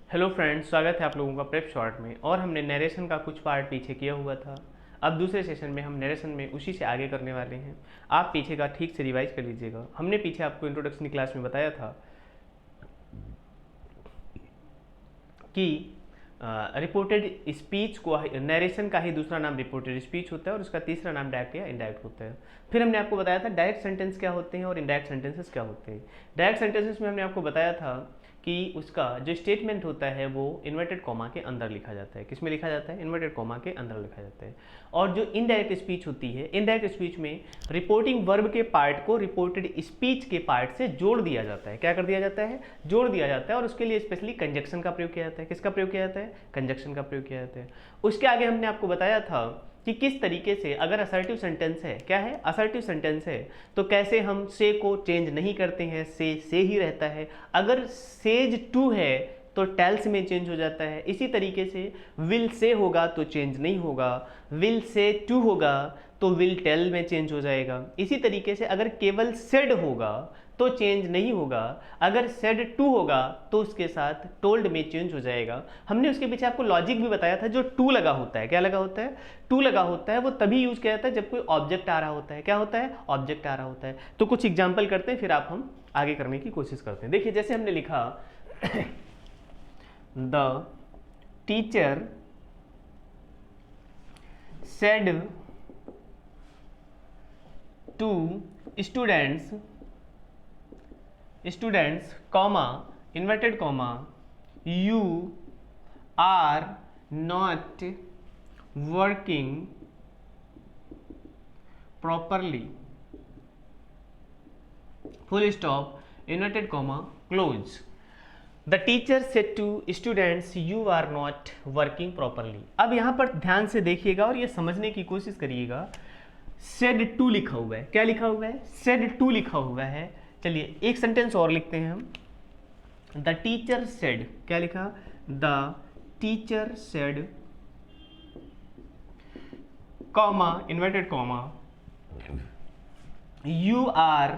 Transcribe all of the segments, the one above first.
Hello friends, स्वागत है आप लोगों का प्रेप शॉर्ट में। और हमने नरेशन का कुछ पार्ट पीछे किया हुआ था। अब दूसरे सेशन में हम नरेशन में उसी से आगे करने वाले हैं। आप पीछे का ठीक से रिवाइज कर लीजिएगा। हमने पीछे आपको इंट्रोडक्शन क्लास में बताया था कि रिपोर्टेड स्पीच को, नरेशन का ही दूसरा नाम रिपोर्टेड स्पीच होता है और उसका तीसरा नाम डायरेक्ट या इनडायरेक्ट होता है। फिर हमने आपको बताया था डायरेक्ट सेंटेंस क्या होते हैं और इनडायरेक्ट सेंटेंसेस क्या होते हैं। डायरेक्ट सेंटेंसेस में हमने आपको बताया था कि उसका जो स्टेटमेंट होता है वो इन्वर्टेड कॉमा के अंदर लिखा जाता है। किस में लिखा जाता है? इन्वर्टेड कॉमा के अंदर लिखा जाता है। और जो इनडायरेक्ट स्पीच होती है, इनडायरेक्ट स्पीच में रिपोर्टिंग वर्ब के पार्ट को रिपोर्टेड स्पीच के पार्ट से जोड़ दिया जाता है। क्या कर दिया जाता है? जोड़ दिया जाता है। और उसके लिए स्पेशली कंजक्शन का प्रयोग किया जाता है। किसका प्रयोग किया जाता है? कंजक्शन का प्रयोग किया जाता है। उसके आगे हमने आपको बताया था कि किस तरीके से अगर असर्टिव सेंटेंस है, क्या है? असर्टिव सेंटेंस है, तो कैसे हम से को चेंज नहीं करते हैं, से ही रहता है। अगर सेज टू है तो टेल्स में चेंज हो जाता है। इसी तरीके से विल से होगा तो चेंज नहीं होगा, विल से टू होगा तो विल टेल में चेंज हो जाएगा। इसी तरीके से अगर केवल सेड होगा तो चेंज नहीं होगा, अगर सेड टू होगा तो उसके साथ टोल्ड में चेंज हो जाएगा। हमने उसके पीछे आपको लॉजिक भी बताया था। जो टू लगा होता है, क्या लगा होता है? टू लगा होता है, वो तभी यूज किया जाता है जब कोई ऑब्जेक्ट आ रहा होता है। क्या होता है? ऑब्जेक्ट आ रहा होता है। तो कुछ एग्जाम्पल करते हैं, फिर आप हम आगे करने की कोशिश करते हैं। देखिए, जैसे हमने लिखा the teacher said to students comma inverted comma you are not working properly, full stop, inverted comma close. The teacher said to students you are not working properly. अब यहां पर ध्यान से देखिएगा और ये समझने की कोशिश करिएगा। सेड टू लिखा हुआ है। क्या लिखा हुआ है? सेड टू लिखा हुआ है। चलिए एक सेंटेंस और लिखते हैं हम। द टीचर सेड, क्या लिखा? The teacher said comma inverted comma you are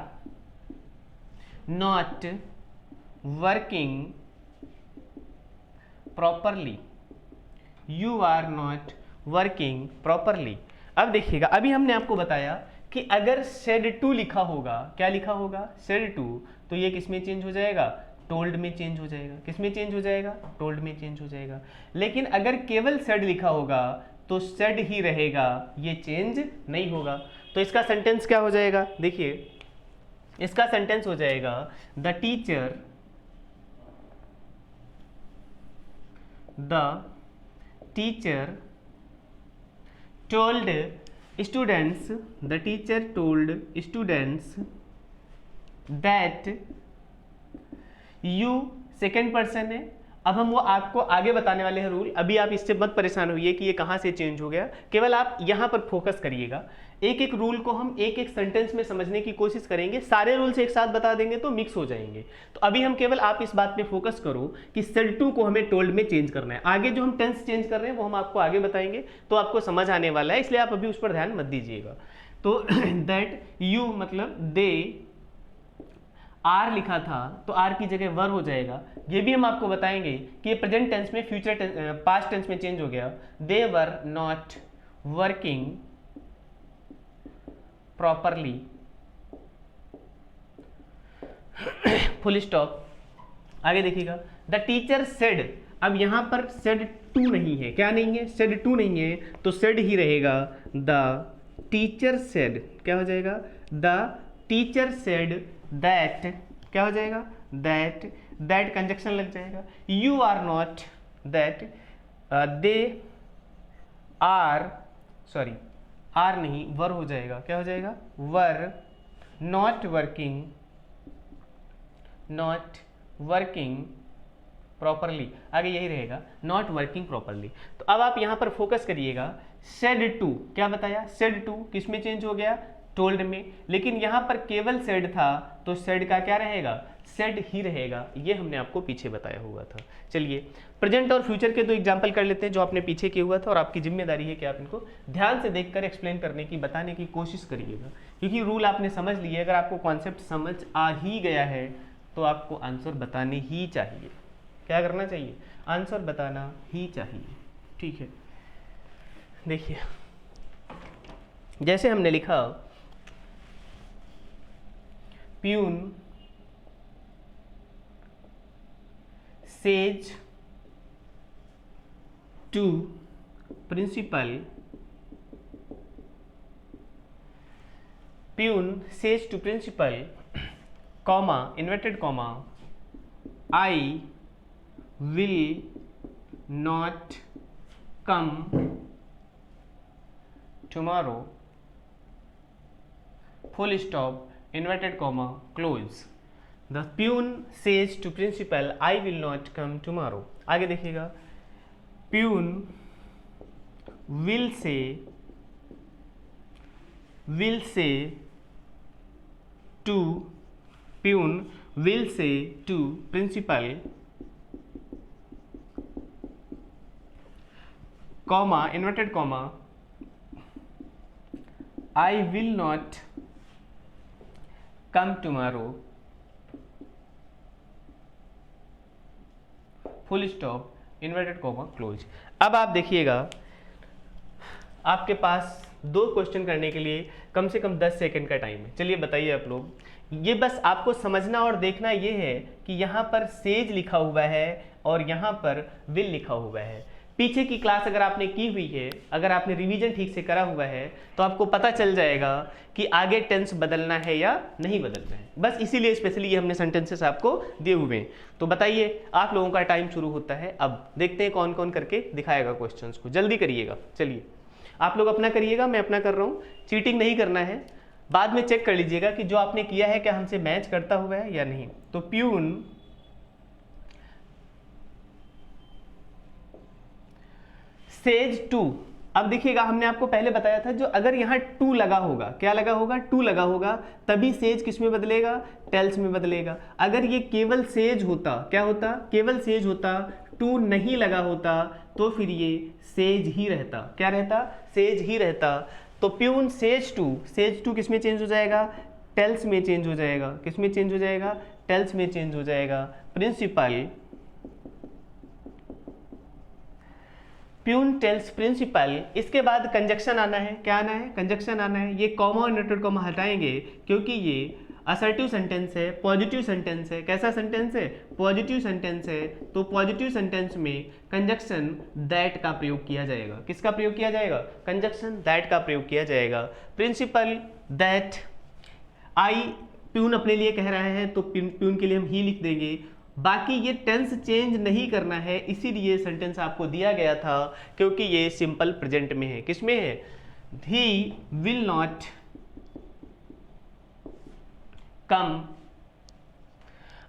not working properly, you are not working properly. अब देखिएगा, अभी हमने आपको बताया कि अगर सेड टू लिखा होगा, क्या लिखा होगा? सेड टू, तो ये किस में चेंज हो जाएगा? टोल्ड में चेंज हो जाएगा। किस में चेंज हो जाएगा? टोल्ड में चेंज हो जाएगा। लेकिन अगर केवल सेड लिखा होगा तो सेड ही रहेगा, ये चेंज नहीं होगा। तो इसका सेंटेंस क्या हो जाएगा? देखिए, इसका सेंटेंस हो जाएगा the teacher told students, the teacher told students that you, second person है। अब हम वो आपको आगे बताने वाले हैं रूल। अभी आप इससे मत परेशान होइए कि ये कहाँ से चेंज हो गया, केवल आप यहाँ पर फोकस करिएगा। एक एक रूल को हम एक एक सेंटेंस में समझने की कोशिश करेंगे। सारे रूल्स एक साथ बता देंगे तो मिक्स हो जाएंगे। तो अभी हम केवल, आप इस बात पे फोकस करो कि सेड टू को हमें टोल्ड में चेंज करना है। आगे जो हम टेंस चेंज कर रहे हैं वो हम आपको आगे बताएंगे, तो आपको समझ आने वाला है, इसलिए आप अभी उस पर ध्यान मत दीजिएगा। तो दैट यू मतलब दे, आर लिखा था तो आर की जगह वर हो जाएगा। ये भी हम आपको बताएंगे कि ये प्रेजेंट टेंस में फ्यूचर पास्ट टेंस में चेंज हो गया। They were not working properly, full stop. आगे देखिएगा, द टीचर सेड। अब यहां पर सेड टू नहीं है। क्या नहीं है? सेड टू नहीं है, तो सेड ही रहेगा। द टीचर सेड, क्या हो जाएगा? द टीचर सेड दैट, क्या हो जाएगा? दैट कंजक्शन लग जाएगा। You are not, that they are, sorry are नहीं, वर हो जाएगा। क्या हो जाएगा? Were not working properly. आगे यही रहेगा, नॉट वर्किंग प्रॉपरली। तो अब आप यहां पर फोकस करिएगा। सेड टू, क्या बताया? सेड टू किस में चेंज हो गया? टोल्ड में। लेकिन यहां पर केवल सेड था तो सेड का क्या रहेगा? सेड ही रहेगा। ये हमने आपको पीछे बताया हुआ था। चलिए प्रेजेंट और फ्यूचर के दो एग्जांपल कर लेते हैं जो आपने पीछे किया हुआ था, और आपकी जिम्मेदारी है कि आप इनको ध्यान से देखकर एक्सप्लेन करने की, बताने की कोशिश करिएगा, क्योंकि रूल आपने समझ लिए। अगर आपको कॉन्सेप्ट समझ आ ही गया है तो आपको आंसर बताने ही चाहिए। क्या करना चाहिए, आंसर बताना ही चाहिए। ठीक है, देखिए जैसे हमने लिखा peon says to principal, peon says to principal, comma inverted comma, I will not come tomorrow, full stop, inverted comma, close. The peon says to principal, I will not come tomorrow. आगे देखिएगा, peon will say to, peon will say to principal, comma inverted comma, I will not come tomorrow, full stop, inverted comma, close. अब आप देखिएगा, आपके पास 2 question करने के लिए कम से कम 10 सेकंड का टाइम है। चलिए बताइए आप लोग, ये बस आपको समझना और देखना ये है कि यहाँ पर सेज लिखा हुआ है और यहाँ पर विल लिखा हुआ है। पीछे की क्लास अगर आपने की हुई है, अगर आपने रिवीजन ठीक से करा हुआ है, तो आपको पता चल जाएगा कि आगे टेंस बदलना है या नहीं बदलना है। बस इसीलिए स्पेशली ये हमने सेंटेंसेस आपको दिए हुए हैं। तो बताइए, आप लोगों का टाइम शुरू होता है। अब देखते हैं कौन कौन करके दिखाएगा क्वेश्चंस को, जल्दी करिएगा। चलिए आप लोग अपना करिएगा, मैं अपना कर रहा हूँ। चीटिंग नहीं करना है, बाद में चेक कर लीजिएगा कि जो आपने किया है क्या हमसे मैच करता हुआ है या नहीं। तो प्यून सेज टू, अब देखिएगा हमने आपको पहले बताया था, जो अगर यहाँ टू लगा होगा, क्या लगा होगा, टू लगा होगा, तभी सेज किस में बदलेगा, टेल्स में बदलेगा। अगर ये केवल सेज होता, क्या होता, केवल सेज होता, टू नहीं लगा होता, तो फिर ये सेज ही रहता। क्या रहता, सेज ही रहता। तो प्यून सेज टू किस में चेंज हो जाएगा, टेल्स में चेंज हो जाएगा। किस में चेंज हो जाएगा, टेल्स में चेंज हो जाएगा। प्रिंसिपल, प्यून टेल्स प्रिंसिपल, इसके बाद कंजक्शन आना है। क्या आना है, कंजक्शन आना है। ये कॉमा और इन्वर्टेड कॉमा हटाएंगे क्योंकि ये असर्टिव सेंटेंस है, पॉजिटिव सेंटेंस है। कैसा सेंटेंस है, पॉजिटिव सेंटेंस है। तो पॉजिटिव सेंटेंस में कंजक्शन दैट का प्रयोग किया जाएगा। किसका प्रयोग किया जाएगा, कंजक्शन दैट का प्रयोग किया जाएगा। प्रिंसिपल दैट, आई प्यून अपने लिए कह रहा है तो प्यून के लिए हम ही लिख देंगे। बाकी ये टेंस चेंज नहीं करना है, इसीलिए सेंटेंस आपको दिया गया था, क्योंकि ये सिंपल प्रेजेंट में है। किसमें है, ही विल नॉट कम।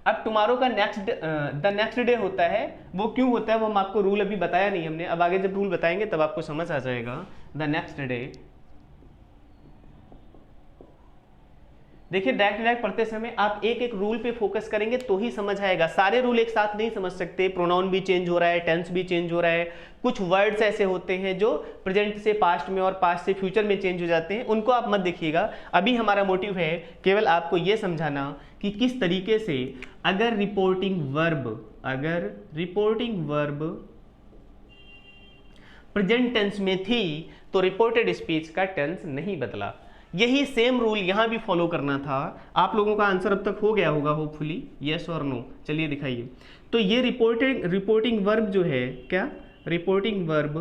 अब टुमारो का द नेक्स्ट डे होता है, वो क्यों होता है वो हम आपको रूल अभी बताया नहीं हमने, अब आगे जब रूल बताएंगे तब आपको समझ आ जाएगा। द नेक्स्ट डे, देखिए डायरेक्ट पढ़ते समय आप एक एक रूल पे फोकस करेंगे तो ही समझ आएगा। सारे रूल एक साथ नहीं समझ सकते। प्रोनाउन भी चेंज हो रहा है, टेंस भी चेंज हो रहा है, कुछ वर्ड्स ऐसे होते हैं जो प्रेजेंट से पास्ट में और पास्ट से फ्यूचर में चेंज हो जाते हैं, उनको आप मत देखिएगा। अभी हमारा मोटिव है केवल आपको ये समझाना कि किस तरीके से अगर रिपोर्टिंग वर्ब प्रेजेंट टेंस में थी तो रिपोर्टेड स्पीच का टेंस नहीं बदला। यही सेम रूल यहां भी फॉलो करना था। आप लोगों का आंसर अब तक हो गया होगा होपफुली, यस और नो। चलिए दिखाइए। तो ये रिपोर्टिंग वर्ब जो है, क्या, रिपोर्टिंग वर्ब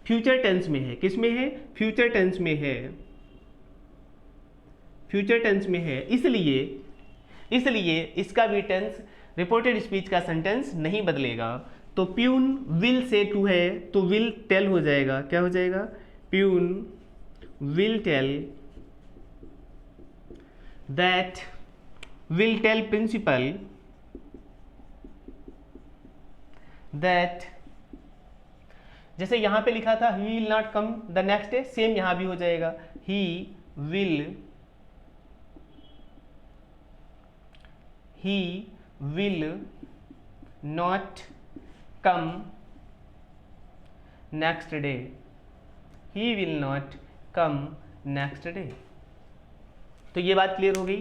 फ्यूचर टेंस में है। किस में है, फ्यूचर टेंस में है, फ्यूचर टेंस में है। इसलिए इसका भी टेंस रिपोर्टेड स्पीच का सेंटेंस नहीं बदलेगा। तो प्यून विल से टू है तो विल टेल हो जाएगा। क्या हो जाएगा, peon will tell principal that, जैसे यहां पे लिखा था he will not come the next day, same यहां भी हो जाएगा, he will not come next day, he will not come next day. तो ये बात क्लियर हो गई।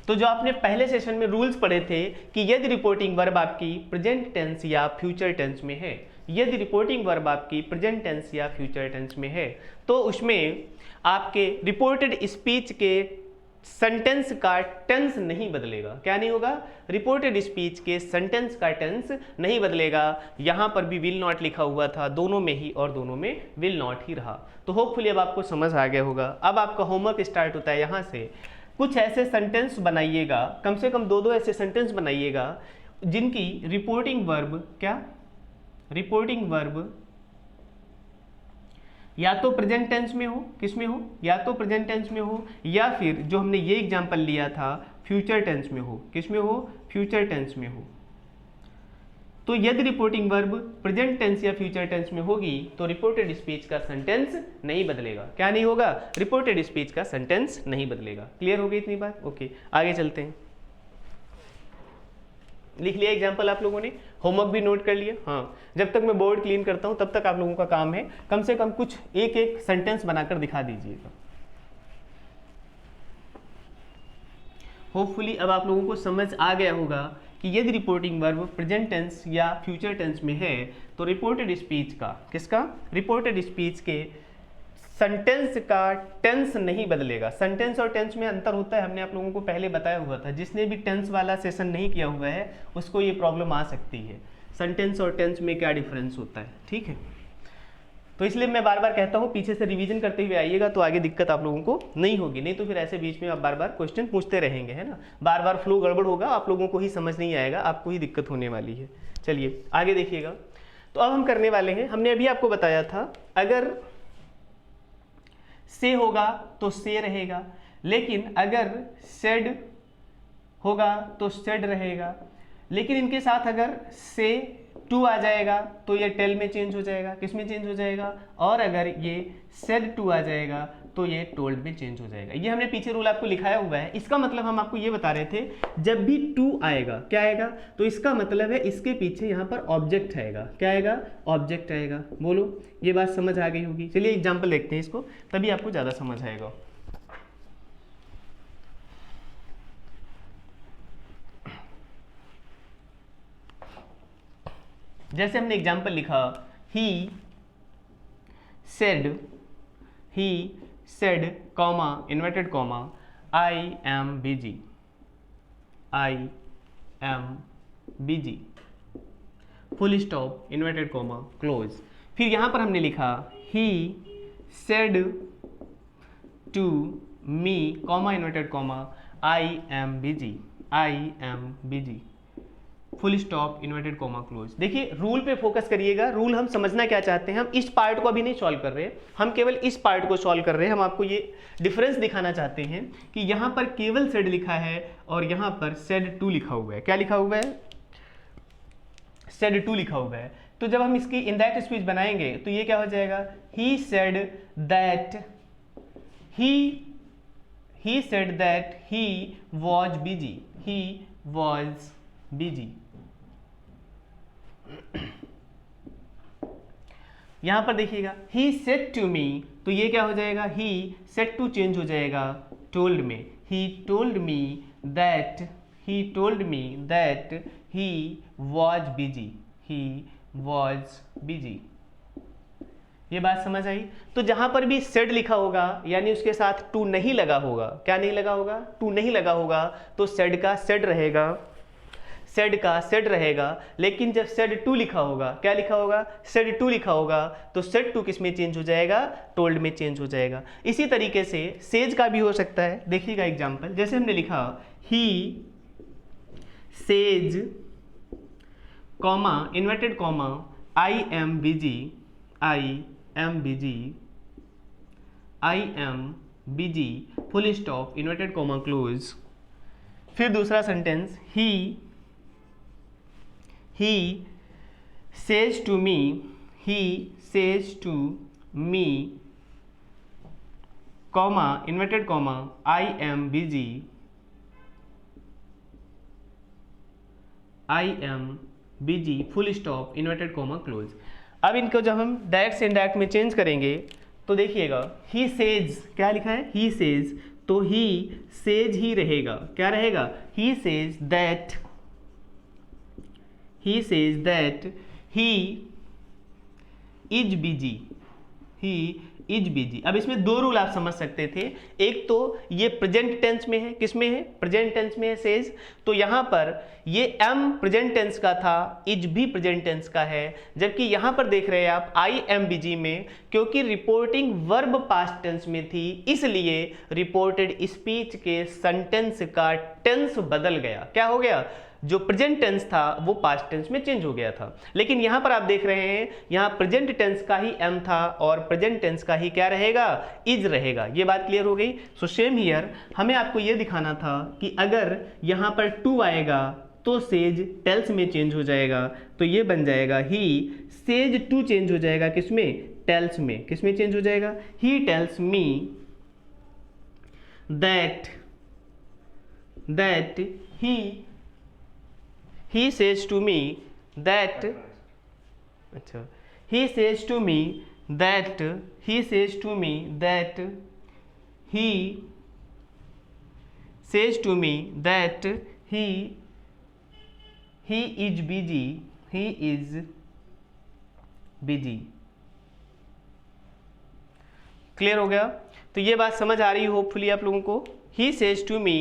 तो जो आपने पहले सेशन में रूल्स पढ़े थे कि यदि रिपोर्टिंग वर्ब आपकी प्रेजेंट टेंस या फ्यूचर टेंस में है, यदि रिपोर्टिंग वर्ब आपकी प्रेजेंट टेंस या फ्यूचर टेंस में है, तो उसमें आपके रिपोर्टेड स्पीच के सेंटेंस का टेंस नहीं बदलेगा। क्या नहीं होगा? रिपोर्टेड स्पीच के सेंटेंस का टेंस नहीं बदलेगा। यहां पर भी विल नॉट लिखा हुआ था, दोनों में ही और दोनों में विल नॉट ही रहा। तो होपफुली अब आपको समझ आ गया होगा। अब आपका होमवर्क स्टार्ट होता है। यहां से कुछ ऐसे सेंटेंस बनाइएगा, कम से कम 2-2 ऐसे सेंटेंस बनाइएगा जिनकी रिपोर्टिंग वर्ब, क्या रिपोर्टिंग वर्ब या तो प्रेजेंट टेंस में हो, किस में हो, या तो प्रेजेंट टेंस में हो, या फिर जो हमने ये एग्जांपल लिया था फ्यूचर टेंस में हो। किस में हो? फ्यूचर टेंस में हो। तो यदि रिपोर्टिंग वर्ब प्रेजेंट टेंस या फ्यूचर टेंस में होगी तो रिपोर्टेड स्पीच का सेंटेंस नहीं बदलेगा। क्या नहीं होगा? रिपोर्टेड स्पीच का सेंटेंस नहीं बदलेगा। क्लियर हो गई इतनी बात? ओके, आगे चलते हैं। लिख लिया एग्जाम्पल आप लोगों ने, होमवर्क भी नोट कर लिया? हाँ, जब तक मैं बोर्ड क्लीन करता हूं तब तक आप लोगों का काम है कम से कम कुछ एक एक सेंटेंस बनाकर दिखा दीजिएगा। होपफुली अब आप लोगों को समझ आ गया होगा कि यदि रिपोर्टिंग वर्ब प्रेजेंट टेंस या फ्यूचर टेंस में है तो रिपोर्टेड स्पीच का, किसका? रिपोर्टेड स्पीच के सेंटेंस का टेंस नहीं बदलेगा। सेंटेंस और टेंस में अंतर होता है, हमने आप लोगों को पहले बताया हुआ था। जिसने भी टेंस वाला सेशन नहीं किया हुआ है उसको ये प्रॉब्लम आ सकती है, सेंटेंस और टेंस में क्या डिफरेंस होता है। ठीक है, तो इसलिए मैं बार बार कहता हूँ पीछे से रिवीजन करते हुए आइएगा तो आगे दिक्कत आप लोगों को नहीं होगी। नहीं तो फिर ऐसे बीच में आप बार बार क्वेश्चन पूछते रहेंगे, है ना, बार बार फ्लो गड़बड़ होगा, आप लोगों को ही समझ नहीं आएगा, आपको ही दिक्कत होने वाली है। चलिए आगे देखिएगा। तो अब हम करने वाले हैं, हमने अभी आपको बताया था अगर से होगा तो से रहेगा, लेकिन अगर सेड होगा तो सेड रहेगा, लेकिन इनके साथ अगर से टू आ जाएगा तो ये टेल में चेंज हो जाएगा। किस में चेंज हो जाएगा? और अगर ये सेड टू आ जाएगा तो ये टोल्ड में चेंज हो जाएगा। ये हमने पीछे रूल आपको लिखाया हुआ है। इसका मतलब हम आपको ये बता रहे थे जब भी टू आएगा, क्या आएगा? तो इसका मतलब है इसके पीछे यहाँ पर ऑब्जेक्ट आएगा। क्या आएगा? ऑब्जेक्ट आएगा। बोलो, ये बात समझ आ गई होगी। चलिए एग्जाम्पल देखते हैं इसको, तभी आपको ज़्यादा समझ आएगा। जैसे हमने एग्जाम्पल लिखा, he said comma inverted comma I am busy, I am busy, full stop inverted comma close. फिर यहां पर हमने लिखा he said to me comma inverted comma I am busy, I am busy, full stop inverted comma close. देखिए rule पे focus करिएगा। Rule हम समझना क्या चाहते हैं, हम इस पार्ट को अभी नहीं सॉल्व कर रहे हैं, हम केवल इस पार्ट को सॉल्व कर रहे हैं। हम आपको ये डिफरेंस दिखाना चाहते हैं कि यहाँ पर केवल सेड लिखा है और यहाँ पर सेड टू लिखा हुआ है। क्या लिखा हुआ है? सेड टू लिखा हुआ है। तो जब हम इसकी इनडायरेक्ट स्पीच बनाएंगे तो ये क्या हो जाएगा? He said that he said that he was busy, he was busy। यहां पर देखिएगा he said to me, तो ये क्या हो जाएगा? he said to चेंज हो जाएगा told में। he told me that he was busy, he was busy। ये बात समझ आई? तो जहां पर भी सेड लिखा होगा यानी उसके साथ टू नहीं लगा होगा, क्या नहीं लगा होगा? टू नहीं लगा होगा, तो सेड का सेड रहेगा, सेड का सेड रहेगा। लेकिन जब सेड टू लिखा होगा, क्या लिखा होगा? सेड टू लिखा होगा, तो सेड टू किस में चेंज हो जाएगा? टोल्ड में चेंज हो जाएगा। इसी तरीके से सेज का भी हो सकता है। देखिएगा एग्जाम्पल, जैसे हमने लिखा he says comma inverted comma I am busy, I am busy, full stop inverted comma close. फिर दूसरा sentence, he says to me comma inverted comma I am busy, full stop inverted comma close. अब इनको जब हम direct से indirect में change करेंगे तो देखिएगा ही सेज, क्या लिखा है? ही सेज, तो ही सेज ही रहेगा। क्या रहेगा? He says that he is busy. He is busy. अब इसमें दो रूल आप समझ सकते थे। एक तो ये प्रेजेंट टेंस में है। किस में है? प्रेजेंट टेंस में है सेज। तो यहां पर ये एम प्रेजेंट टेंस का था, इज भी प्रेजेंट टेंस का है। जबकि यहां पर देख रहे हैं आप आई एम बिजी में, क्योंकि रिपोर्टिंग वर्ब पास्ट टेंस में थी, इसलिए रिपोर्टेड स्पीच के सेंटेंस का टेंस बदल गया। क्या हो गया? जो प्रेजेंट टेंस था वो पास्ट टेंस में चेंज हो गया था। लेकिन यहां पर आप देख रहे हैं यहां प्रेजेंट टेंस का ही एम था और प्रेजेंट टेंस का ही क्या रहेगा? इज रहेगा। ये बात क्लियर हो गई। सो सेम हियर हमें आपको ये दिखाना था कि अगर यहां पर टू आएगा तो सेज टेल्स में चेंज हो जाएगा। तो ये बन जाएगा ही सेज टू चेंज हो जाएगा किसमें? टेल्स में। किसमें चेंज हो जाएगा? He tells me that he says to me that अच्छा he says to me that he says to me that he says to me that he is busy clear हो गया? तो ये बात समझ आ रही है होपफुली आप लोगों को। he says to me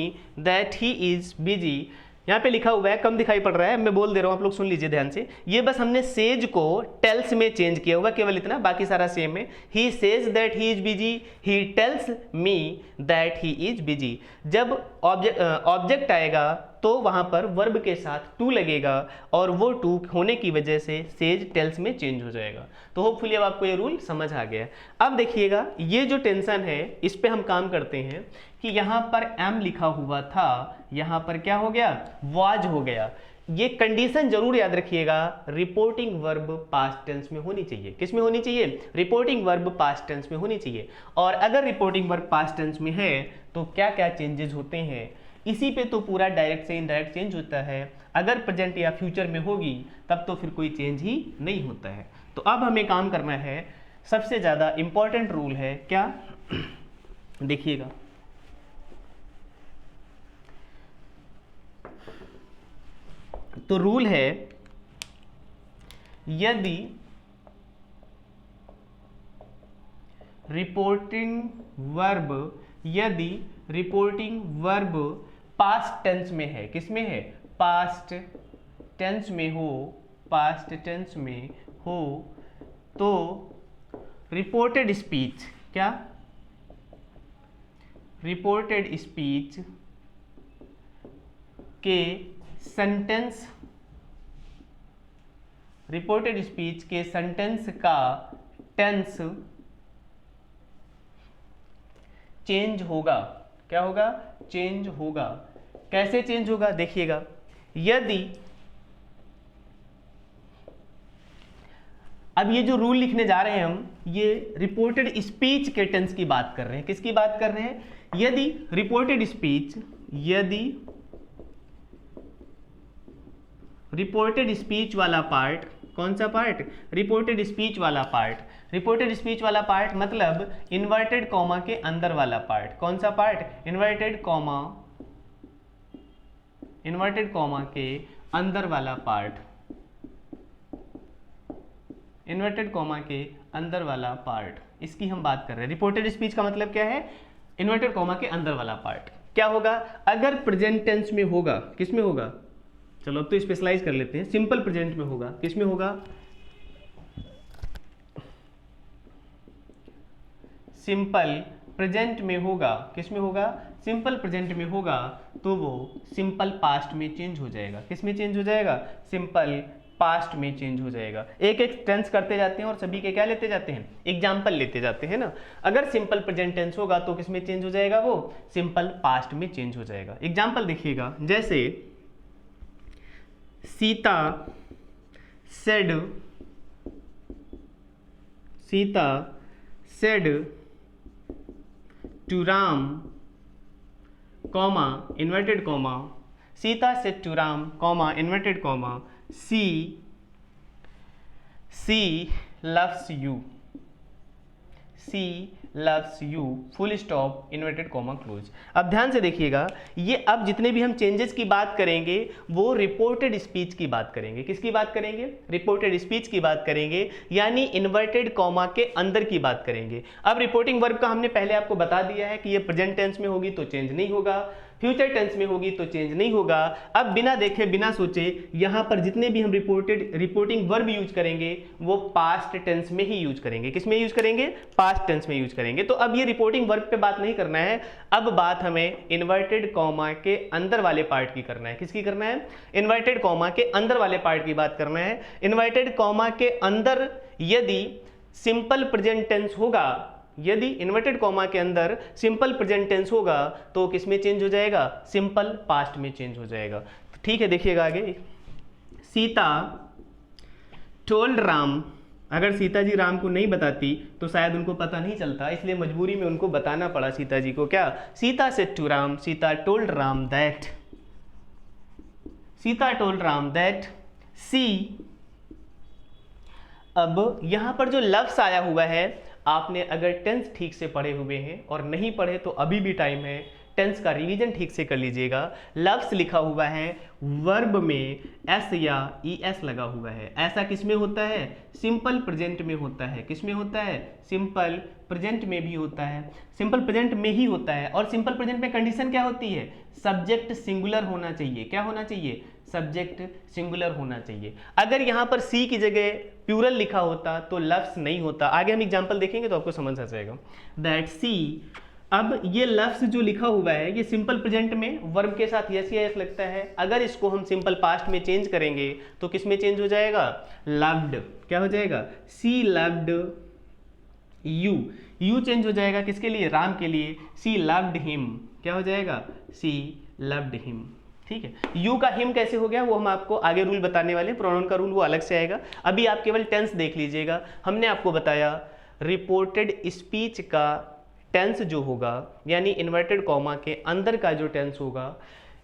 that he is busy, यहाँ पे लिखा हुआ है, कम दिखाई पड़ रहा है, मैं बोल दे रहा हूँ, आप लोग सुन लीजिए ध्यान से। ये बस हमने सेज को टेल्स में चेंज किया हुआ, केवल इतना, बाकी सारा सेम है। He says that he is busy, he tells me that he is busy. जब ऑब्जेक्ट आएगा तो वहां पर वर्ब के साथ टू लगेगा और वो टू होने की वजह से सेज टेल्स में चेंज हो जाएगा। तो होपफुली अब आपको ये रूल समझ आ गया। अब देखिएगा ये जो टेंशन है इस पे हम काम करते हैं कि यहाँ पर एम लिखा हुआ था, यहाँ पर क्या हो गया? वाज हो गया। ये कंडीशन जरूर याद रखिएगा, रिपोर्टिंग वर्ब पास्ट टेंस में होनी चाहिए। किस में होनी चाहिए? रिपोर्टिंग वर्ब पास्ट टेंस में होनी चाहिए। और अगर रिपोर्टिंग वर्ब पास्ट टेंस में है तो क्या क्या चेंजेस होते हैं? इसी पे तो पूरा डायरेक्ट से इनडायरेक्ट चेंज होता है। अगर प्रेजेंट या फ्यूचर में होगी तब तो फिर कोई चेंज ही नहीं होता है। तो अब हमें काम करना है, सबसे ज़्यादा इंपॉर्टेंट रूल है क्या? देखिएगा, तो रूल है यदि रिपोर्टिंग वर्ब पास्ट टेंस में है, किसमें है? पास्ट टेंस में हो, तो रिपोर्टेड स्पीच, क्या? रिपोर्टेड स्पीच के सेंटेंस का टेंस चेंज होगा। क्या होगा? चेंज होगा। कैसे चेंज होगा? देखिएगा, यदि अब ये जो रूल लिखने जा रहे हैं हम, ये रिपोर्टेड स्पीच के टेंस की बात कर रहे हैं। किसकी बात कर रहे हैं? यदि रिपोर्टेड स्पीच वाला पार्ट, कौन सा पार्ट? रिपोर्टेड स्पीच वाला पार्ट। रिपोर्टेड स्पीच वाला पार्ट मतलब इन्वर्टेड कॉमा के अंदर वाला पार्ट। कौन सा पार्ट? इन्वर्टेड कॉमा के अंदर वाला पार्ट। इन्वर्टेड कॉमा के अंदर वाला पार्ट, इसकी हम बात कर रहे हैं। रिपोर्टेड स्पीच का मतलब क्या है? इन्वर्टेड कॉमा के अंदर वाला पार्ट। क्या होगा? अगर प्रेजेंट टेंस में होगा, किस में होगा? चलो अब तो स्पेशलाइज कर लेते हैं। सिंपल प्रेजेंट में होगा, किस में होगा? सिंपल प्रेजेंट में होगा। किस में होगा? सिंपल प्रेजेंट में होगा तो वो सिंपल पास्ट में चेंज हो जाएगा। किस में चेंज हो जाएगा? सिंपल पास्ट में चेंज हो जाएगा। एक एक टेंस करते जाते हैं और सभी के क्या लेते जाते हैं? एग्जाम्पल लेते जाते हैं ना। अगर सिंपल प्रेजेंट टेंस होगा तो किस में चेंज हो जाएगा? वो सिंपल पास्ट में चेंज हो जाएगा। एग्जाम्पल देखिएगा, जैसे Sita said to Ram, comma, inverted comma, Sita said to Ram, comma, inverted comma, she loves you. She loves you, full stop, inverted comma, close. अब ध्यान से देखिएगा, ये अब जितने भी हम चेंजेस की बात करेंगे वो रिपोर्टेड स्पीच की बात करेंगे। किसकी बात करेंगे? रिपोर्टेड स्पीच की बात करेंगे, यानी इन्वर्टेड कॉमा के अंदर की बात करेंगे। अब रिपोर्टिंग वर्ब का हमने पहले आपको बता दिया है कि ये प्रेजेंट टेंस में होगी तो चेंज नहीं होगा, फ्यूचर टेंस में होगी तो चेंज नहीं होगा। अब बिना देखे बिना सोचे यहाँ पर जितने भी हम रिपोर्टिंग वर्ब यूज करेंगे वो पास्ट टेंस में ही यूज करेंगे। किस में यूज करेंगे? पास्ट टेंस में यूज करेंगे। तो अब ये रिपोर्टिंग वर्ब पे बात नहीं करना है, अब बात हमें इन्वर्टेड कॉमा के अंदर वाले पार्ट की करना है। किसकी करना है? इन्वर्टेड कॉमा के अंदर वाले पार्ट की बात करना है। इन्वर्टेड कॉमा के अंदर यदि सिंपल प्रेजेंट टेंस होगा, यदि इन्वर्टेड कॉमा के अंदर सिंपल प्रेजेंट टेंस होगा तो किस में चेंज हो जाएगा? सिंपल पास्ट में चेंज हो जाएगा। तो ठीक है, देखिएगा आगे। सीता टोल्ड राम, अगर सीता जी राम को नहीं बताती तो शायद उनको पता नहीं चलता, इसलिए मजबूरी में उनको बताना पड़ा सीता जी को। क्या? Sita said to Ram, Sita told Ram that, Sita told Ram that she. अब यहां पर जो लफ्ज आया हुआ है, आपने अगर टेंस ठीक से पढ़े हुए हैं और नहीं पढ़े तो अभी भी टाइम है, टेंस का रिवीजन ठीक से कर लीजिएगा। लफ्ज लिखा हुआ है, वर्ब में एस या ई एस लगा हुआ है। ऐसा किस में होता है? सिंपल प्रेजेंट में होता है। किस में होता है? सिंपल प्रेजेंट में भी होता है, सिंपल प्रेजेंट में ही होता है। और सिंपल प्रेजेंट में कंडीशन क्या होती है? सब्जेक्ट सिंगुलर होना चाहिए। क्या होना चाहिए? सब्जेक्ट सिंगुलर होना चाहिए। अगर यहाँ पर सी की जगह प्लूरल लिखा होता तो लफ्ज नहीं होता। आगे हम एग्जांपल देखेंगे तो आपको समझ आ जाएगा। दैट सी, अब ये लफ्ज जो लिखा हुआ है ये सिंपल प्रेजेंट में वर्ब के साथ यस या यस लगता है। अगर इसको हम सिंपल पास्ट में चेंज करेंगे तो किस में चेंज हो जाएगा? लव्ड। क्या हो जाएगा? सी लव्ड यू, यू चेंज हो जाएगा किसके लिए? राम के लिए। सी लव्ड हिम, क्या हो जाएगा? सी लव्ड हिम। ठीक है, यू का हिम कैसे हो गया वो हम आपको आगे रूल बताने वाले हैं, प्रोनाउन का रूल वो अलग से आएगा। अभी आप केवल टेंस देख लीजिएगा। हमने आपको बताया रिपोर्टेड स्पीच का टेंस जो होगा, यानी इन्वर्टेड कॉमा के अंदर का जो टेंस होगा,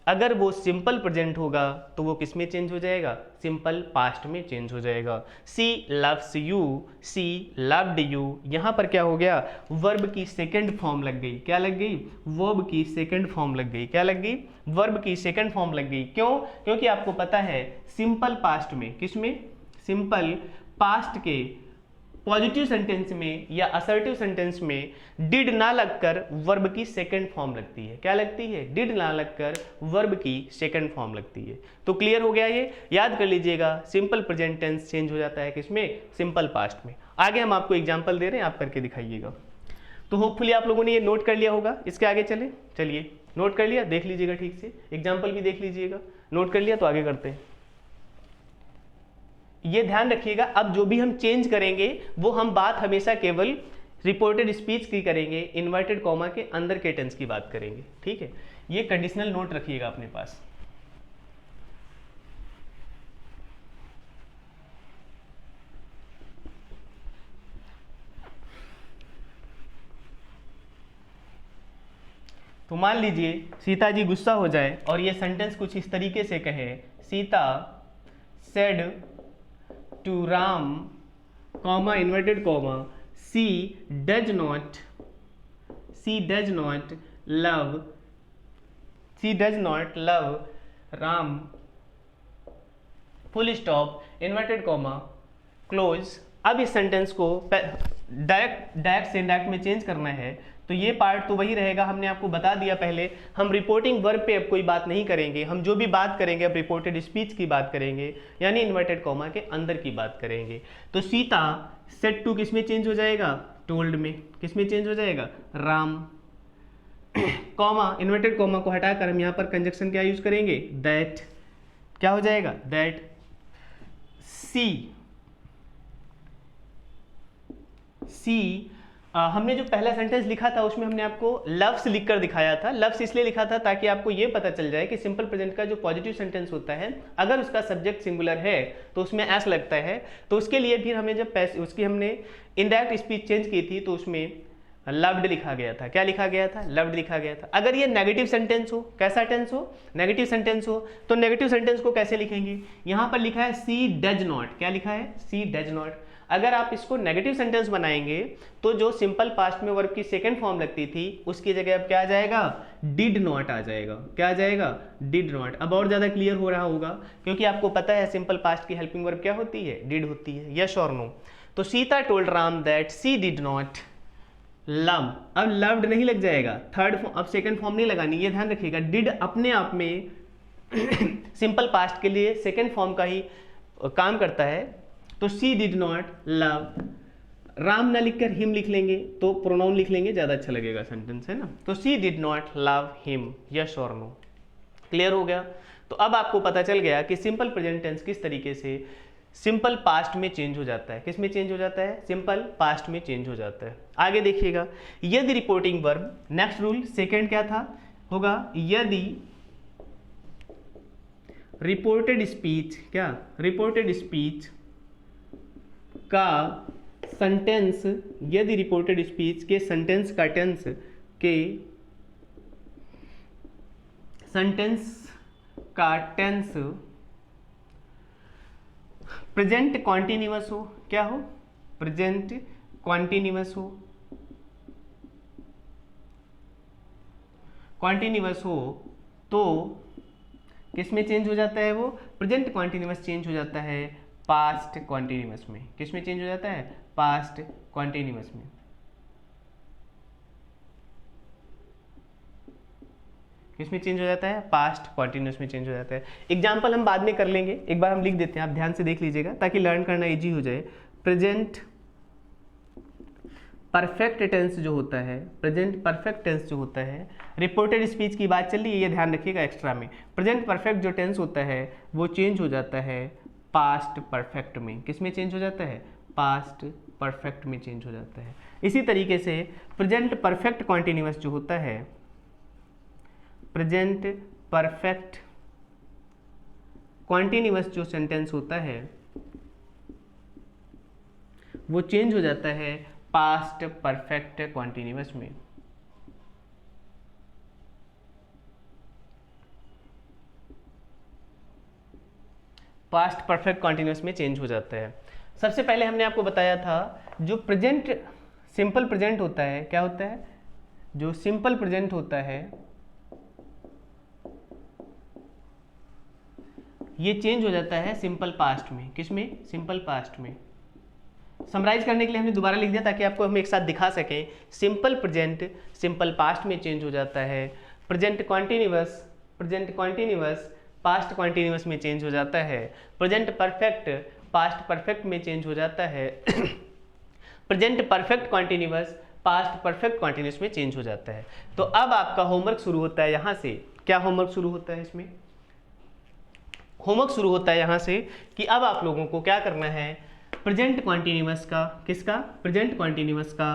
अगर वो सिंपल प्रेजेंट होगा तो वो किस में चेंज हो जाएगा? सिंपल पास्ट में चेंज हो जाएगा। She loves you, she loved you, यहाँ पर क्या हो गया? वर्ब की सेकंड फॉर्म लग गई। क्या लग गई? वर्ब की सेकंड फॉर्म लग गई। क्या लग गई? वर्ब की सेकंड फॉर्म लग गई। क्यों? क्योंकि आपको पता है सिंपल पास्ट में, किस में? सिंपल पास्ट के पॉजिटिव सेंटेंस में या असर्टिव सेंटेंस में डिड ना लगकर वर्ब की सेकंड फॉर्म लगती है। क्या लगती है? डिड ना लगकर वर्ब की सेकंड फॉर्म लगती है। तो क्लियर हो गया ये? याद कर लीजिएगा, सिंपल प्रेजेंट टेंस चेंज हो जाता है किसमें? सिंपल पास्ट में। आगे हम आपको एग्जांपल दे रहे हैं, आप करके दिखाइएगा। तो होपफुली आप लोगों ने ये नोट कर लिया होगा। इसके आगे चले, चलिए नोट कर लिया, देख लीजिएगा ठीक से, एग्जाम्पल भी देख लीजिएगा। नोट कर लिया तो आगे करते हैं। ये ध्यान रखिएगा, अब जो भी हम चेंज करेंगे वो हम बात हमेशा केवल रिपोर्टेड स्पीच की करेंगे, इन्वर्टेड कॉमा के अंदर के टेंस की बात करेंगे। ठीक है, ये कंडीशनल नोट रखिएगा अपने पास। तो मान लीजिए सीता जी गुस्सा हो जाए और ये सेंटेंस कुछ इस तरीके से कहे, Sita said to Ram comma inverted comma she does not love Ram full stop inverted comma close. अब इस सेंटेंस को डायरेक्ट से इनडायरेक्ट में चेंज करना है तो ये पार्ट तो वही रहेगा, हमने आपको बता दिया पहले। हम रिपोर्टिंग वर्ब पे अब कोई बात नहीं करेंगे, हम जो भी बात करेंगे अब रिपोर्टेड स्पीच की बात करेंगे, यानी इन्वर्टेड कॉमा के अंदर की बात करेंगे। तो सीता सेड टू किस में चेंज हो जाएगा? टोल्ड में। किस में चेंज हो जाएगा? राम। कॉमा, इन्वर्टेड कॉमा को हटाकर हम यहाँ पर कंजक्शन क्या यूज करेंगे? दैट। क्या हो जाएगा? दैट सी हमने जो पहला सेंटेंस लिखा था उसमें हमने आपको लव्स लिखकर दिखाया था। लव्स इसलिए लिखा था ताकि आपको ये पता चल जाए कि सिंपल प्रेजेंट का जो पॉजिटिव सेंटेंस होता है, अगर उसका सब्जेक्ट सिंगुलर है तो उसमें एस लगता है। तो उसके लिए फिर हमें जब उसकी हमने इनडायरेक्ट स्पीच चेंज की थी तो उसमें लव्ड लिखा गया था। क्या लिखा गया था? लव्ड लिखा गया था। अगर ये नेगेटिव सेंटेंस हो, कैसा टेंस हो? नेगेटिव सेंटेंस हो, तो नेगेटिव सेंटेंस को कैसे लिखेंगे? यहाँ पर लिखा है सी डज नॉट। क्या लिखा है? सी डज नॉट। अगर आप इसको नेगेटिव सेंटेंस बनाएंगे तो जो सिंपल पास्ट में वर्ब की सेकंड फॉर्म लगती थी उसकी जगह अब क्या आ जाएगा, डिड नॉट आ जाएगा। क्या आ जाएगा, डिड नॉट। अब और ज़्यादा क्लियर हो रहा होगा क्योंकि आपको पता है सिंपल पास्ट की हेल्पिंग वर्ब क्या होती है, डिड होती है। यस और नो। तो Sita told Ram that she did not love. अब लव्ड नहीं लग जाएगा, थर्ड अब सेकंड फॉर्म नहीं लगानी, ये ध्यान रखिएगा। डिड अपने आप में सिंपल पास्ट के लिए सेकंड फॉर्म का ही काम करता है। तो she did not love, Ram ना लिखकर हिम लिख लेंगे तो प्रोनाउन लिख लेंगे, ज्यादा अच्छा लगेगा सेंटेंस, है ना। तो she did not love him. Yes और नो। क्लियर हो गया। तो अब आपको पता चल गया कि सिंपल प्रेजेंट टेंस किस तरीके से सिंपल पास्ट में चेंज हो जाता है। किस में चेंज हो जाता है, सिंपल पास्ट में चेंज हो जाता है। आगे देखिएगा, यदि reporting verb, next rule second क्या था, होगा यदि रिपोर्टेड स्पीच, क्या रिपोर्टेड स्पीच का सेंटेंस, यदि रिपोर्टेड स्पीच के सेंटेंस का टेंस के सेंटेंस का टेंस प्रेजेंट कॉन्टिन्यूअस हो, क्या हो, प्रेजेंट कॉन्टिन्यूअस हो, कॉन्टिन्यूअस हो तो किस में चेंज हो जाता है, वो प्रेजेंट कॉन्टिन्यूअस चेंज हो जाता है पास्ट कॉन्टिन्यूअस में। किस में चेंज हो जाता है, पास्ट कॉन्टिन्यूअस में। किस में चेंज हो जाता है, पास्ट कॉन्टिन्यूअस में चेंज हो जाता है। एग्जाम्पल हम बाद में कर लेंगे, एक बार हम लिख देते हैं, आप ध्यान से देख लीजिएगा ताकि लर्न करना इजी हो जाए। प्रेजेंट परफेक्ट टेंस जो होता है, प्रेजेंट परफेक्ट टेंस जो होता है, रिपोर्टेड स्पीच की बात चल रही है, ये ध्यान रखिएगा एक्स्ट्रा में। प्रेजेंट परफेक्ट जो टेंस होता है वो चेंज हो जाता है पास्ट परफेक्ट में। किस में चेंज हो जाता है, पास्ट परफेक्ट में चेंज हो जाता है। इसी तरीके से प्रेजेंट परफेक्ट कॉन्टिन्यूअस जो होता है, प्रेजेंट परफेक्ट कॉन्टिन्यूअस जो सेंटेंस होता है वो चेंज हो जाता है पास्ट परफेक्ट कॉन्टिन्यूअस में। पास्ट परफेक्ट कॉन्टिन्यूअस में चेंज हो जाता है। सबसे पहले हमने आपको बताया था जो प्रेजेंट सिंपल प्रेजेंट होता है, क्या होता है, जो सिंपल प्रेजेंट होता है ये चेंज हो जाता है सिंपल पास्ट में। किस में, सिंपल पास्ट में। समराइज करने के लिए हमने दोबारा लिख दिया ताकि आपको हम एक साथ दिखा सकें। सिंपल प्रेजेंट सिंपल पास्ट में चेंज हो जाता है, प्रेजेंट कॉन्टिन्यूअस पास्ट कॉन्टिन्यूअस में चेंज हो जाता है, प्रेजेंट परफेक्ट पास्ट परफेक्ट में चेंज हो जाता है, present perfect continuous past perfect continuous में चेंज हो जाता है। तो अब आपका होमवर्क शुरू होता है यहाँ से। क्या होमवर्क शुरू होता है इसमें, होमवर्क शुरू होता है यहाँ से कि अब आप लोगों को क्या करना है, प्रेजेंट कॉन्टिन्यूअस का, किसका, प्रेजेंट कॉन्टिन्यूअस का,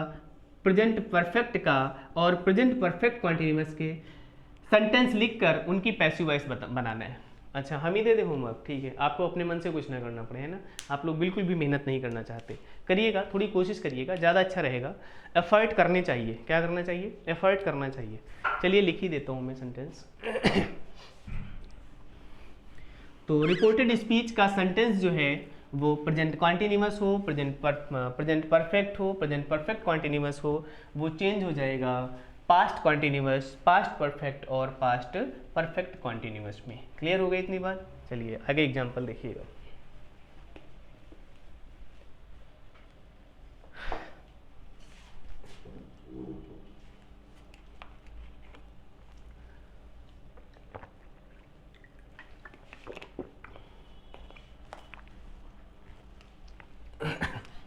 प्रेजेंट परफेक्ट का और प्रेजेंट परफेक्ट कॉन्टिन्यूअस के सेंटेंस लिखकर उनकी पैसिव वॉइस बनाना है। अच्छा, हम ही दे दें होमवर्क, ठीक है, आपको अपने मन से कुछ ना करना पड़े, है ना। आप लोग बिल्कुल भी मेहनत नहीं करना चाहते, करिएगा, थोड़ी कोशिश करिएगा, ज़्यादा अच्छा रहेगा। एफर्ट करने चाहिए, क्या करना चाहिए, एफर्ट करना चाहिए। चलिए लिख ही देता हूँ मैं सेंटेंस। तो रिपोर्टेड स्पीच का सेंटेंस जो है वो प्रेजेंट कॉन्टिन्यूअस हो, प्रेजेंट परफेक्ट हो, प्रेजेंट परफेक्ट कॉन्टिन्यूअस हो, वो चेंज हो जाएगा पास्ट कॉन्टिन्यूअस, पास्ट परफेक्ट और पास्ट परफेक्ट कॉन्टिन्यूअस में। क्लियर हो गई इतनी बात। चलिए आगे एग्जांपल देखिएगा।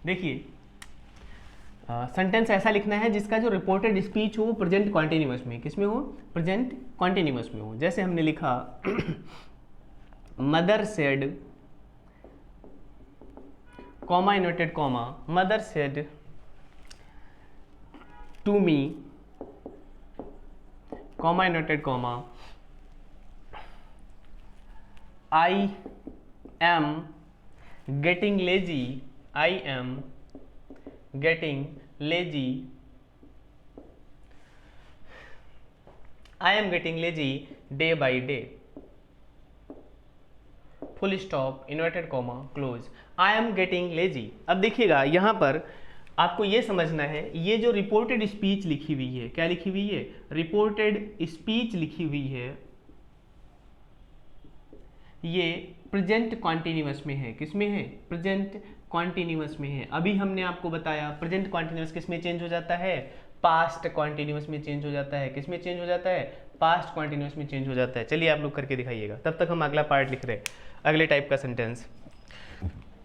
देखिए सेंटेंस ऐसा लिखना है जिसका जो रिपोर्टेड स्पीच हो प्रेजेंट कॉन्टिन्यूअस में, किस में हो, प्रेजेंट कॉन्टिन्यूअस में हो। जैसे हमने लिखा mother said, comma inverted comma, mother said to me, comma inverted comma, I am getting lazy, I am getting lazy, I am getting lazy day by day, full stop inverted comma close, I am getting lazy. अब देखिएगा यहाँ पर आपको ये समझना है, ये जो रिपोर्टेड स्पीच लिखी हुई है, क्या लिखी हुई है, रिपोर्टेड स्पीच लिखी हुई है, ये प्रेजेंट कॉन्टिन्यूअस में है। किस में है, प्रेजेंट कॉन्टिन्यूअस में है। अभी हमने आपको बताया प्रेजेंट कॉन्टिन्यूअस किस में चेंज हो जाता है, पास्ट कॉन्टिन्यूअस में चेंज हो जाता है। किस में चेंज हो जाता है, पास्ट कॉन्टिन्यूअस में चेंज हो जाता है। चलिए आप लोग करके दिखाइएगा, तब तक हम अगला पार्ट लिख रहे हैं, अगले टाइप का सेंटेंस।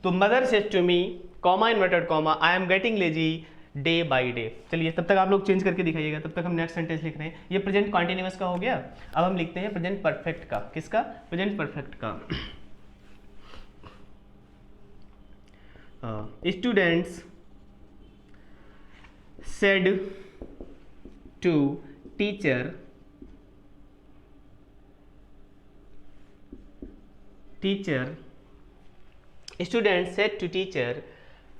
तो mother said to me comma inverted comma I am getting lazy day by day. चलिए तब तक आप लोग चेंज करके दिखाइएगा, तब तक हम नेक्स्ट सेंटेंस लिख रहे हैं। ये प्रेजेंट कॉन्टिन्यूअस का हो गया। अब हम लिखते हैं प्रेजेंट परफेक्ट का। किसका, प्रेजेंट परफेक्ट का। Students said to teacher, students said to teacher,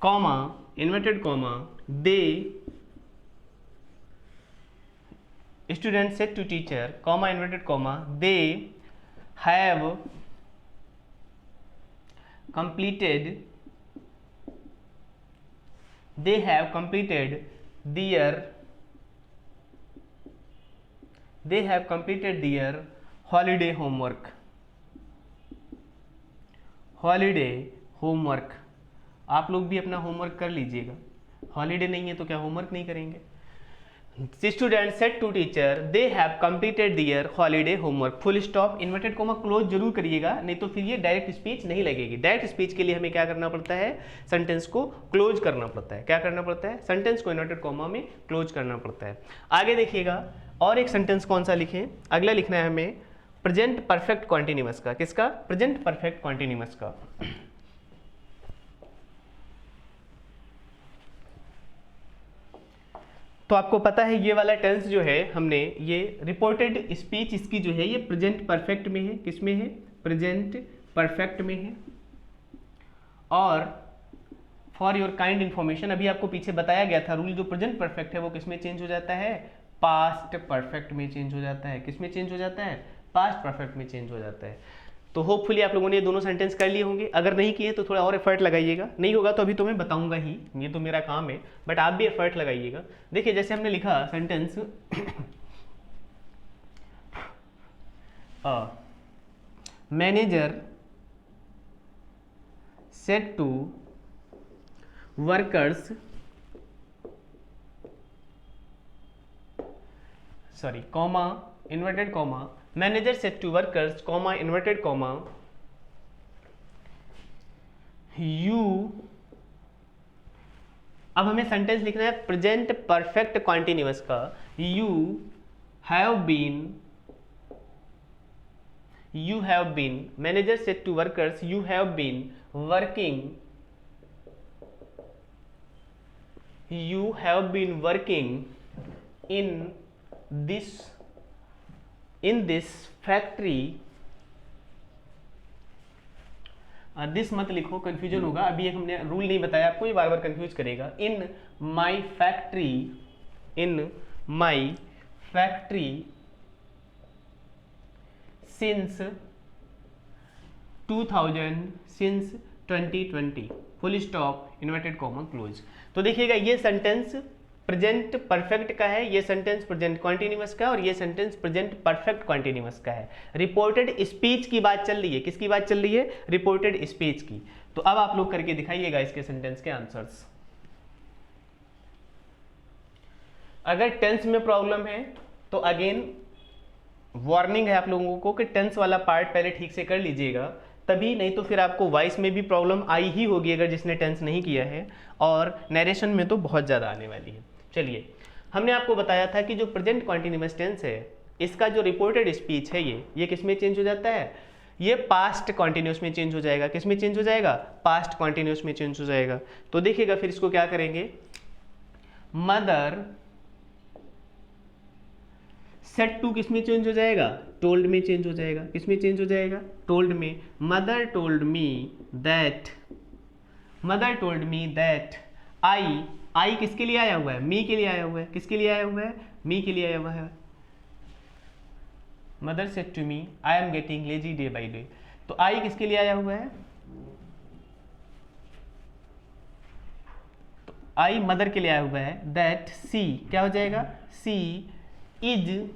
comma, inverted comma, students said to teacher, comma, inverted comma, they have completed their holiday homework। आप लोग भी अपना होमवर्क कर लीजिएगा, हॉलीडे नहीं है तो क्या होमवर्क नहीं करेंगे। Student said to teacher they have completed their holiday homework, full stop inverted comma close जरूर करिएगा, नहीं तो फिर ये डायरेक्ट स्पीच नहीं लगेगी। डायरेक्ट स्पीच के लिए हमें क्या करना पड़ता है, सेंटेंस को क्लोज करना पड़ता है। क्या करना पड़ता है, सेंटेंस को इन्वर्टेड कॉमा में क्लोज करना पड़ता है। आगे देखिएगा और एक सेंटेंस कौन सा लिखें, अगला लिखना है हमें प्रेजेंट परफेक्ट कॉन्टिन्यूअस का। किसका, प्रेजेंट परफेक्ट कॉन्टिन्यूअस का। तो आपको पता है ये वाला टेंस जो है हमने, ये रिपोर्टेड स्पीच इसकी जो है ये प्रेजेंट परफेक्ट में है। किस में है, प्रेजेंट परफेक्ट में है। और फॉर योर काइंड इन्फॉर्मेशन, अभी आपको पीछे बताया गया था रूल, जो प्रेजेंट परफेक्ट है वो किस में चेंज हो जाता है, पास्ट परफेक्ट में चेंज हो जाता है। किस में चेंज हो जाता है, पास्ट परफेक्ट में चेंज हो जाता है। तो होपफुली आप लोगों ने ये दोनों सेंटेंस कर लिए होंगे। अगर नहीं किए तो थोड़ा और एफर्ट लगाइएगा, नहीं होगा तो अभी तो मैं बताऊंगा ही, ये तो मेरा काम है, बट आप भी एफर्ट लगाइएगा। देखिए जैसे हमने लिखा sentence, manager said to workers, sorry comma inverted comma, manager said to workers comma inverted comma, you. अब हमें सेंटेंस लिखना है प्रेजेंट परफेक्ट कॉन्टिन्यूअस का। You have been, manager said to workers you have been working in this factory, this मत लिखो, confusion होगा। अभी एक हमने रूल नहीं बताया आपको, ये बार बार कंफ्यूज करेगा। In my factory since 2020, full stop inverted comma close. तो देखिएगा ये सेंटेंस प्रेजेंट परफेक्ट का है, ये सेंटेंस प्रेजेंट कॉन्टिन्यूअस का है, और ये सेंटेंस प्रेजेंट परफेक्ट कॉन्टिन्यूअस का है। रिपोर्टेड स्पीच की बात चल रही है, किसकी बात चल रही है, रिपोर्टेड स्पीच की। तो अब आप लोग करके दिखाइएगा इसके सेंटेंस के आंसर्स। अगर टेंस में प्रॉब्लम है तो अगेन वार्निंग है आप लोगों को कि टेंस वाला पार्ट पहले ठीक से कर लीजिएगा, तभी, नहीं तो फिर आपको वॉइस में भी प्रॉब्लम आई ही होगी अगर जिसने टेंस नहीं किया है, और नरेशन में तो बहुत ज़्यादा आने वाली है। चलिए, हमने आपको बताया था कि जो प्रेजेंट कॉन्टिन्यूअस टेंस है इसका जो रिपोर्टेड स्पीच है ये किस में चेंज हो जाता है, ये पास्ट कॉन्टिन्यूअस में चेंज हो जाएगा। किस में चेंज हो जाएगा, पास्ट कॉन्टिन्यूअस में चेंज हो जाएगा। तो देखिएगा फिर इसको क्या करेंगे, मदर सेड टू किस में चेंज हो जाएगा, टोल्ड में चेंज हो जाएगा। किस में चेंज हो जाएगा, टोल्ड में। Mother told me that I किसके लिए आया हुआ है, मी के लिए आया हुआ है। किसके लिए आया हुआ है, मी के लिए आया हुआ है। Mother said to me I am getting lazy day by day. तो आई किसके लिए आया हुआ है? तो आई मदर के लिए आया हुआ है। दैट सी क्या हो जाएगा? She is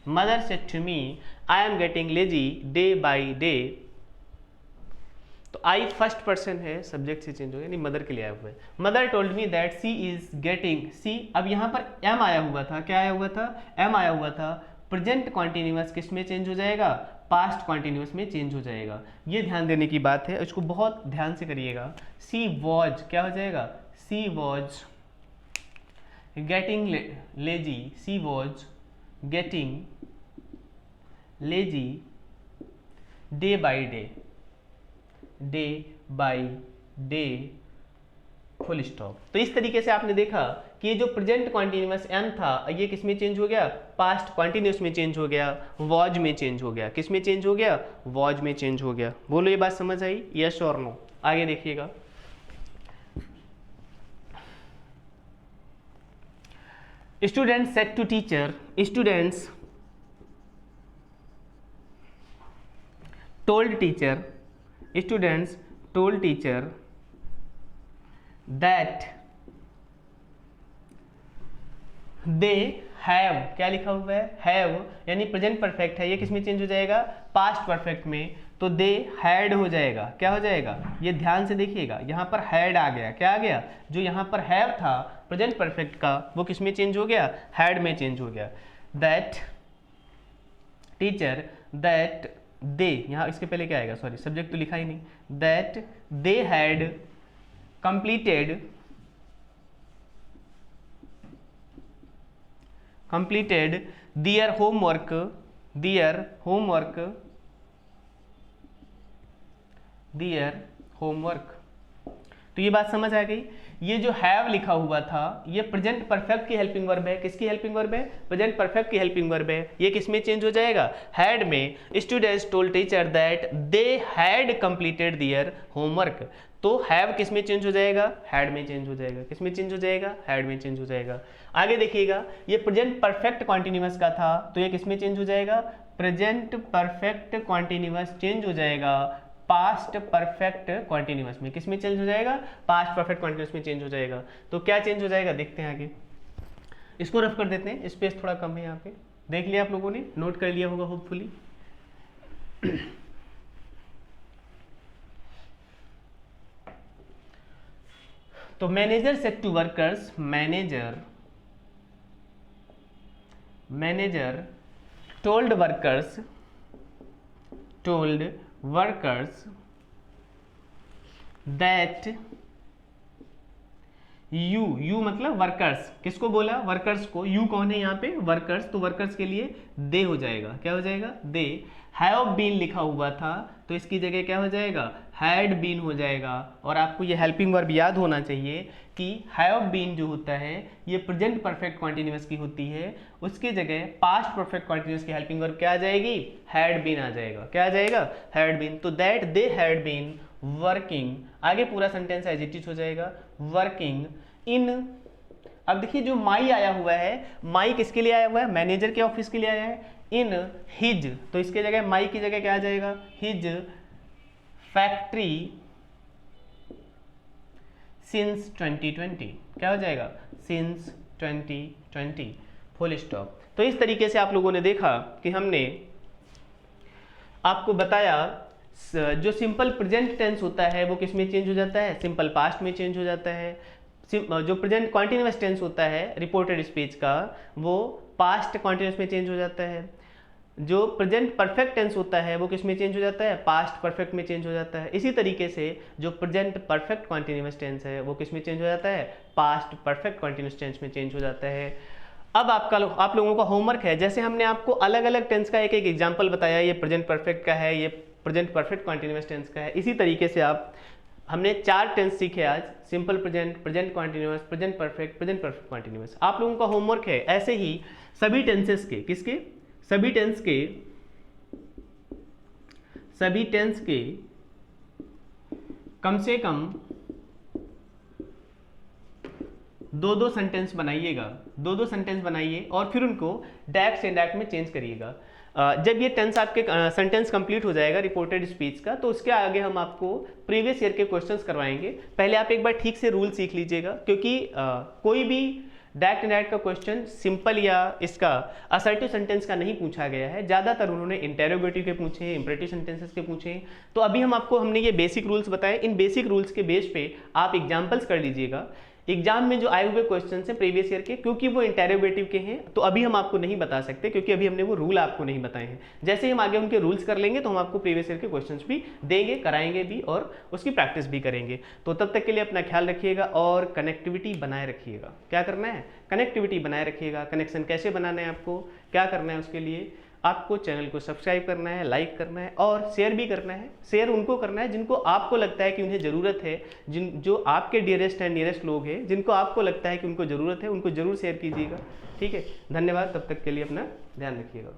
mother said to me I am getting lazy day by day. तो आई फर्स्ट पर्सन है, सब्जेक्ट से चेंज हो गया, नहीं मदर के लिए आया हुआ है। Mother told me that she is getting, she अब यहाँ पर एम आया हुआ था, क्या आया हुआ था? एम आया हुआ था। प्रेजेंट कॉन्टिन्यूअस किस में चेंज हो जाएगा? पास्ट कॉन्टिन्यूअस में चेंज हो जाएगा। ये ध्यान देने की बात है, इसको बहुत ध्यान से करिएगा। सी वॉज क्या हो जाएगा? She was getting lazy, she was getting lazy day by day, day by day, full stop. तो इस तरीके से आपने देखा कि ये जो प्रेजेंट कॉन्टिन्यूअस एम था ये किस में चेंज हो गया? पास्ट कॉन्टिन्यूअस में चेंज हो गया, वॉज में चेंज हो गया। किस में चेंज हो गया? वॉज में चेंज हो गया। बोलो ये बात समझ आई? यस और नो? आगे देखिएगा। Students said to teacher, students told teacher, students told teacher that they have, क्या लिखा हुआ है? have यानी प्रेजेंट परफेक्ट है, ये किस में चेंज हो जाएगा? पास्ट परफेक्ट में। तो they had हो जाएगा, क्या हो जाएगा? ये ध्यान से देखिएगा, यहाँ पर had आ गया, क्या आ गया? जो यहाँ पर have था प्रेजेंट परफेक्ट का वो किस में चेंज हो गया? had में चेंज हो गया। that teacher, that दे, यहाँ इसके पहले क्या आएगा? सॉरी सब्जेक्ट तो लिखा ही नहीं। That they had completed their homework, their homework. तो ये बात समझ आ गई। ये जो हैव लिखा हुआ था ये प्रेजेंट परफेक्ट की हेल्पिंग वर्ब है। किसकी हेल्पिंग वर्ब है? प्रेजेंट परफेक्ट की हेल्पिंग वर्ब है। ये किस में चेंज हो जाएगा? हैड में। Students told teacher that they had completed their homework. तो हैव किस में चेंज हो जाएगा? हैड में चेंज हो जाएगा। किस में चेंज हो जाएगा? हैड में चेंज हो जाएगा। आगे देखिएगा, ये प्रेजेंट परफेक्ट कॉन्टिन्यूअस का था तो ये किस में चेंज हो जाएगा? प्रेजेंट परफेक्ट कॉन्टिन्यूअस चेंज हो जाएगा पास्ट परफेक्ट कॉन्टिन्यूअस में। किस में चेंज हो जाएगा? पास्ट परफेक्ट कॉन्टिन्यूअस में चेंज हो जाएगा। तो क्या चेंज हो जाएगा देखते हैं आगे। इसको रफ कर देते हैं, स्पेस थोड़ा कम है यहाँ पे। देख लिया आप लोगों ने, नोट कर लिया होगा होपफुली। तो manager said to workers, manager told workers that you मतलब वर्कर्स, किसको बोला? वर्कर्स को। यू कौन है यहाँ पे? वर्कर्स। तो वर्कर्स के लिए दे हो जाएगा, क्या हो जाएगा? दे हैव बीन लिखा हुआ था तो इसकी जगह क्या हो जाएगा? हैड बीन हो जाएगा। और आपको ये हेल्पिंग वर्ब याद होना चाहिए कि हैव बीन जो होता है ये प्रेजेंट परफेक्ट कॉन्टिन्यूअस की होती है, उसकी जगह पास्ट परफेक्ट कॉन्टिन्यूअस की हेल्पिंग वर्ब क्या आ जाएगी? हैड बीन आ जाएगा। क्या आ जाएगा? Had been. तो that they had been working, आगे पूरा सेंटेंस एज इट इज हो जाएगा, वर्किंग इन। अब देखिए जो माई आया हुआ है, माई किसके लिए आया हुआ है? मैनेजर के ऑफिस के लिए आया है। इन हिज, तो इसके जगह माई की जगह क्या आ जाएगा? His factory since 2020। क्या हो जाएगा? Since 2020, full stop. तो इस तरीके से आप लोगों ने देखा कि हमने आपको बताया जो सिंपल प्रेजेंट टेंस होता है वो किस में चेंज हो जाता है? सिंपल पास्ट में चेंज हो जाता है। जो प्रेजेंट कॉन्टिन्यूअस टेंस होता है रिपोर्टेड स्पीच का वो पास्ट कॉन्टिन्यूअस में चेंज हो जाता है। जो प्रेजेंट परफेक्ट टेंस होता है वो किस में चेंज हो जाता है? पास्ट परफेक्ट में चेंज हो जाता है। इसी तरीके से जो प्रेजेंट परफेक्ट कॉन्टिन्यूअस टेंस है वो किस में चेंज हो जाता है? पास्ट परफेक्ट कॉन्टिन्यूअस टेंस में चेंज हो जाता है। अब आप लोगों का होमवर्क है, जैसे हमने आपको अलग अलग टेंस का एक एक एग्जाम्पल बताया, ये प्रेजेंट परफेक्ट का है, ये प्रेजेंट परफेक्ट कॉन्टिन्यूअस टेंस का है। इसी तरीके से हमने 4 टेंस सीखे आज, simple present, present continuous, present perfect continuous. आप लोगों का होमवर्क है ऐसे ही सभी टेंसेस के, किसके? सभी टेंस के कम से कम 2-2 सेंटेंस बनाइएगा, 2-2 सेंटेंस बनाइए और फिर उनको डायरेक्ट से इनडायरेक्ट में चेंज करिएगा। जब ये टेंस आपके सेंटेंस कंप्लीट हो जाएगा रिपोर्टेड स्पीच का, तो उसके आगे हम आपको प्रीवियस ईयर के क्वेश्चंस करवाएंगे। पहले आप एक बार ठीक से रूल सीख लीजिएगा, क्योंकि कोई भी डायरेक्ट इनडायरेक्ट का क्वेश्चन सिंपल या इसका असर्टिव सेंटेंस का नहीं पूछा गया है, ज़्यादातर उन्होंने इंटेरोगेटिव के पूछे हैं, इंपरेटिव सेंटेंसेस के पूछे हैं। तो अभी हमने ये बेसिक रूल्स बताए, इन बेसिक रूल्स के बेस पे आप एग्जाम्पल्स कर लीजिएगा। एग्जाम में जो आए हुए क्वेश्चन हैं प्रीवियस ईयर के, क्योंकि वो इंटेरोगेटिव के हैं, तो अभी हम आपको नहीं बता सकते, क्योंकि अभी हमने वो रूल आपको नहीं बताए हैं। जैसे ही हम आगे उनके रूल्स कर लेंगे तो हम आपको प्रीवियस ईयर के क्वेश्चंस भी देंगे, कराएंगे भी और उसकी प्रैक्टिस भी करेंगे। तो तब तक के लिए अपना ख्याल रखिएगा और कनेक्टिविटी बनाए रखिएगा। क्या करना है? कनेक्टिविटी बनाए रखिएगा। कनेक्शन कैसे बनाना है, आपको क्या करना है, उसके लिए आपको चैनल को सब्सक्राइब करना है, लाइक करना है और शेयर भी करना है। शेयर उनको करना है जिनको आपको लगता है कि उन्हें ज़रूरत है, जो आपके डियरेस्ट एंड नियरेस्ट लोग हैं, जिनको आपको लगता है कि उनको ज़रूरत है, उनको ज़रूर शेयर कीजिएगा। ठीक है, धन्यवाद। तब तक के लिए अपना ध्यान रखिएगा।